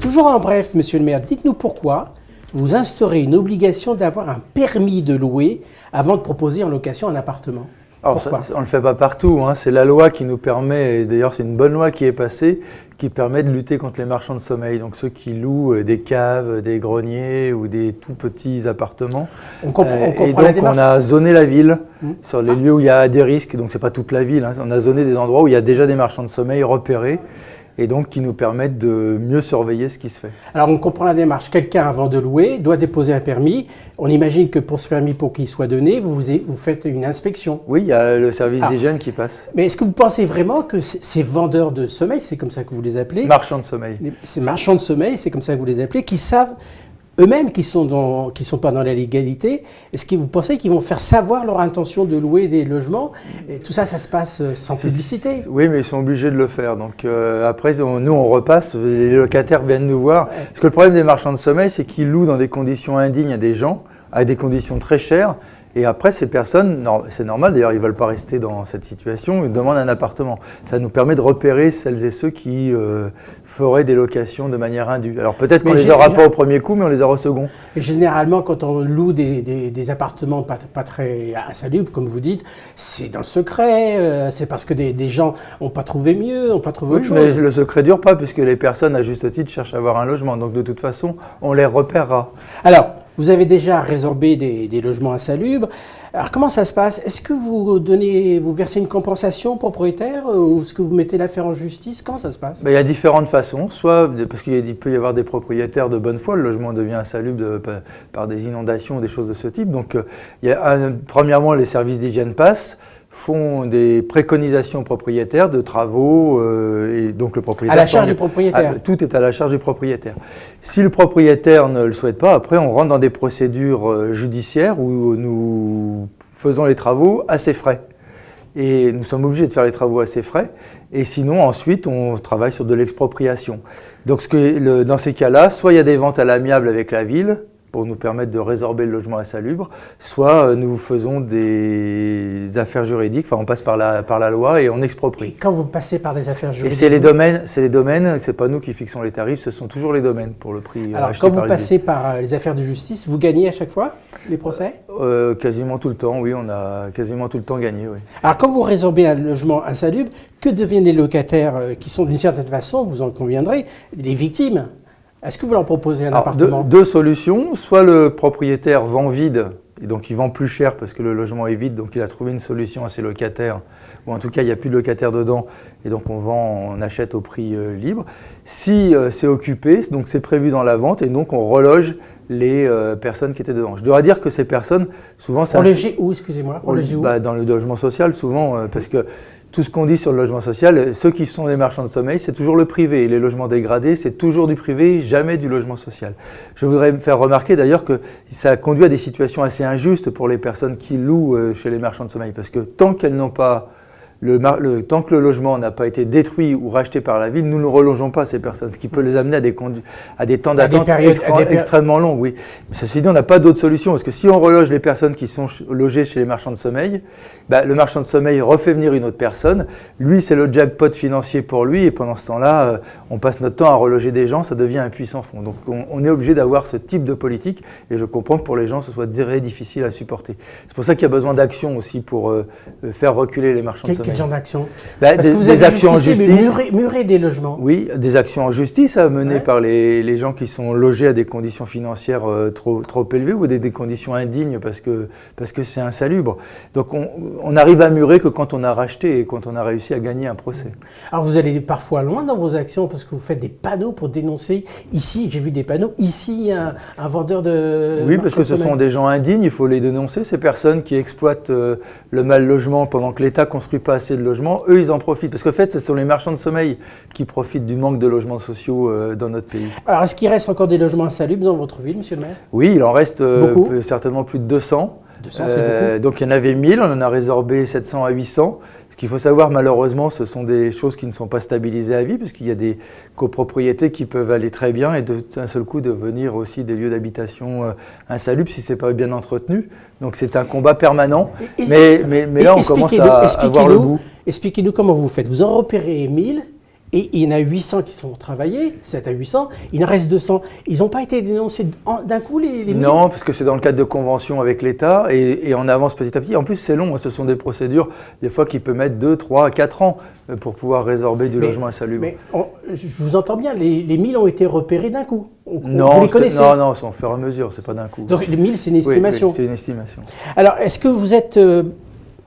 toujours en bref, monsieur le maire, dites-nous pourquoi vous instaurez une obligation d'avoir un permis de louer avant de proposer en location un appartement. Alors, Pourquoi on ne le fait pas partout, hein. C'est la loi qui nous permet, et d'ailleurs c'est une bonne loi qui est passée, qui permet de lutter contre les marchands de sommeil. Donc ceux qui louent des caves, des greniers ou des tout petits appartements. On comprend et la donc démarche. on a zoné la ville sur les lieux où il y a des risques, donc c'est pas toute la ville, hein. On a zoné des endroits où il y a déjà des marchands de sommeil repérés et donc qui nous permettent de mieux surveiller ce qui se fait. Alors on comprend la démarche. Quelqu'un avant de louer doit déposer un permis. On imagine que pour ce permis, pour qu'il soit donné, vous faites une inspection. Oui, il y a le service d'hygiène qui passe. Mais est-ce que vous pensez vraiment que ces vendeurs de sommeil, c'est comme ça que vous les appelez, Marchands de sommeil. ces marchands de sommeil, c'est comme ça que vous les appelez, qui savent eux-mêmes qui sont pas dans la légalité, est-ce que vous pensez qu'ils vont faire savoir leur intention de louer des logements? Et tout ça, ça se passe sans publicité. Oui, mais ils sont obligés de le faire. Donc après, nous, on repasse, les locataires viennent nous voir. Parce que le problème des marchands de sommeil, c'est qu'ils louent dans des conditions indignes à des gens, à des conditions très chères. Et après, ces personnes, c'est normal d'ailleurs, ils ne veulent pas rester dans cette situation, ils demandent un appartement. Ça nous permet de repérer celles et ceux qui feraient des locations de manière indue. Alors peut-être qu'on ne les aura pas au premier coup, mais on les aura au second. Et généralement, quand on loue des appartements pas très insalubres, comme vous dites, c'est dans le secret, c'est parce que des gens n'ont pas trouvé mieux, n'ont pas trouvé autre chose. Mais le secret ne dure pas, puisque les personnes, à juste titre, cherchent à avoir un logement. Donc de toute façon, on les repérera. Alors, vous avez déjà résorbé des logements insalubres. Alors, comment ça se passe? Est-ce que vous versez une compensation au propriétaire ou est-ce que vous mettez l'affaire en justice? Comment ça se passe? Il y a différentes façons. Soit parce qu'il peut y avoir des propriétaires de bonne foi, le logement devient insalubre par des inondations ou des choses de ce type. Donc, premièrement, les services d'hygiène passent, font des préconisations propriétaires de travaux et donc le propriétaire… À la charge du propriétaire. Tout est à la charge du propriétaire. Si le propriétaire ne le souhaite pas, après on rentre dans des procédures judiciaires où nous faisons les travaux à ses frais. Et nous sommes obligés de faire les travaux à ses frais. Et sinon, ensuite, on travaille sur de l'expropriation. Donc dans ces cas-là, soit il y a des ventes à l'amiable avec la ville, pour nous permettre de résorber le logement insalubre, soit nous faisons des affaires juridiques, enfin on passe par la loi et on exproprie. Et quand vous passez par les affaires juridiques… Et c'est les domaines, c'est pas nous qui fixons les tarifs, ce sont toujours les domaines pour le prix. Alors quand vous passez par les affaires de justice, vous gagnez à chaque fois les procès? Quasiment tout le temps, oui, on a quasiment tout le temps gagné, oui. Alors quand vous résorbez un logement insalubre, que deviennent les locataires qui sont d'une certaine façon, vous en conviendrez, les victimes? Est-ce que vous leur proposez un appartement? Deux solutions. Soit le propriétaire vend vide, et donc il vend plus cher parce que le logement est vide, donc il a trouvé une solution à ses locataires, ou en tout cas il n'y a plus de locataires dedans, et donc on achète au prix libre. Si c'est occupé, donc c'est prévu dans la vente, et donc on reloge les personnes qui étaient dedans. Je dois dire que ces personnes, souvent… On loge où, excusez-moi? Dans le logement social, souvent, parce que tout ce qu'on dit sur le logement social, ceux qui sont des marchands de sommeil, c'est toujours le privé. Et les logements dégradés, c'est toujours du privé, jamais du logement social. Je voudrais me faire remarquer d'ailleurs que ça conduit à des situations assez injustes pour les personnes qui louent chez les marchands de sommeil. Parce que tant qu'elles n'ont pas… tant que le logement n'a pas été détruit ou racheté par la ville, nous ne relongeons pas ces personnes, ce qui peut les amener à des temps d'attente extrêmement longs. Oui. Mais ceci dit, on n'a pas d'autre solution, parce que si on reloge les personnes qui sont logées chez les marchands de sommeil, le marchand de sommeil refait venir une autre personne, lui c'est le jackpot financier pour lui, et pendant ce temps-là, on passe notre temps à reloger des gens, ça devient un puits sans fond. Donc on est obligé d'avoir ce type de politique, et je comprends que pour les gens ce soit très difficile à supporter. C'est pour ça qu'il y a besoin d'action aussi pour faire reculer les marchands de sommeil. Quel genre d'action? Parce que vous avez actions en justice. Murer des logements. Oui, des actions en justice à mener par les gens qui sont logés à des conditions financières trop élevées ou des conditions indignes parce que c'est insalubre. Donc on arrive à murer que quand on a racheté et quand on a réussi à gagner un procès. Alors vous allez parfois loin dans vos actions parce que vous faites des panneaux pour dénoncer. Ici, j'ai vu des panneaux, ici un vendeur de… Oui, parce que ce sont des gens indignes, il faut les dénoncer. Ces personnes qui exploitent le mal logement pendant que l'État ne construit pas assez de logements, eux ils en profitent. Parce qu'en fait, ce sont les marchands de sommeil qui profitent du manque de logements sociaux dans notre pays. Alors est-ce qu'il reste encore des logements insalubres dans votre ville, monsieur le maire? Oui, il en reste certainement plus de 200. 200, c'est beaucoup. Donc il y en avait 1000, on en a résorbé 700 à 800. Ce qu'il faut savoir, malheureusement, ce sont des choses qui ne sont pas stabilisées à vie, parce qu'il y a des copropriétés qui peuvent aller très bien et d'un seul coup devenir aussi des lieux d'habitation insalubres si ce n'est pas bien entretenu. Donc c'est un combat permanent, mais là on commence à avoir le goût. Expliquez-nous comment vous faites. Vous en repérez 1000 Et il y en a 800 qui sont travaillés, 7 à 800, il en reste 200. Ils n'ont pas été dénoncés d'un coup, les 1000? Non, parce que c'est dans le cadre de conventions avec l'État et on avance petit à petit. En plus, c'est long, ce sont des procédures, des fois, qui peuvent mettre 2, 3, 4 ans pour pouvoir résorber du logement insalubre. Mais je vous entends bien, les 1000 ont été repérés d'un coup. Non, vous les connaissez? non, c'est en fur et à mesure, c'est pas d'un coup. Donc les 1000, c'est une estimation. Oui, c'est une estimation. Alors, est-ce que vous êtes...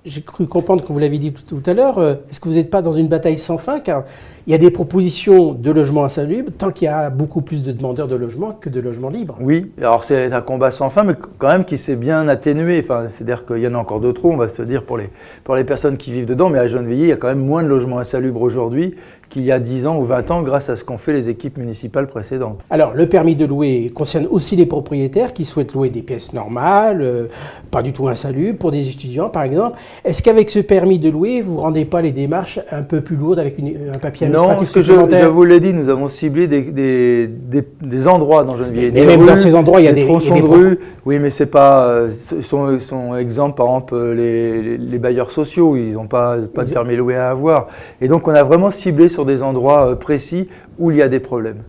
j'ai cru comprendre que vous l'avez dit tout à l'heure, est-ce que vous n'êtes pas dans une bataille sans fin? Car il y a des propositions de logements insalubres, tant qu'il y a beaucoup plus de demandeurs de logements que de logements libres. Oui, alors c'est un combat sans fin, mais quand même qui s'est bien atténué. Enfin, c'est-à-dire qu'il y en a encore de trop, on va se dire, pour les personnes qui vivent dedans. Mais à Gennevilliers, il y a quand même moins de logements insalubres aujourd'hui qu'il y a 10 ans ou 20 ans grâce à ce qu'ont fait les équipes municipales précédentes. Alors, le permis de louer concerne aussi les propriétaires qui souhaitent louer des pièces normales, pas du tout insalubres, pour des étudiants par exemple. Est-ce qu'avec ce permis de louer, vous ne rendez pas les démarches un peu plus lourdes avec un papier administratif supplémentaire? Non, parce que je vous l'ai dit, nous avons ciblé des endroits dans Gennevilliers. Et même dans ces endroits, il y a des tronçons de rue. Oui, mais c'est pas... sont exemples, par exemple, les bailleurs sociaux, ils n'ont pas de permis loué à avoir. Et donc, on a vraiment ciblé sur des endroits précis où il y a des problèmes.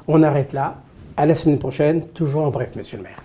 On arrête là. À la semaine prochaine, toujours en bref, monsieur le maire.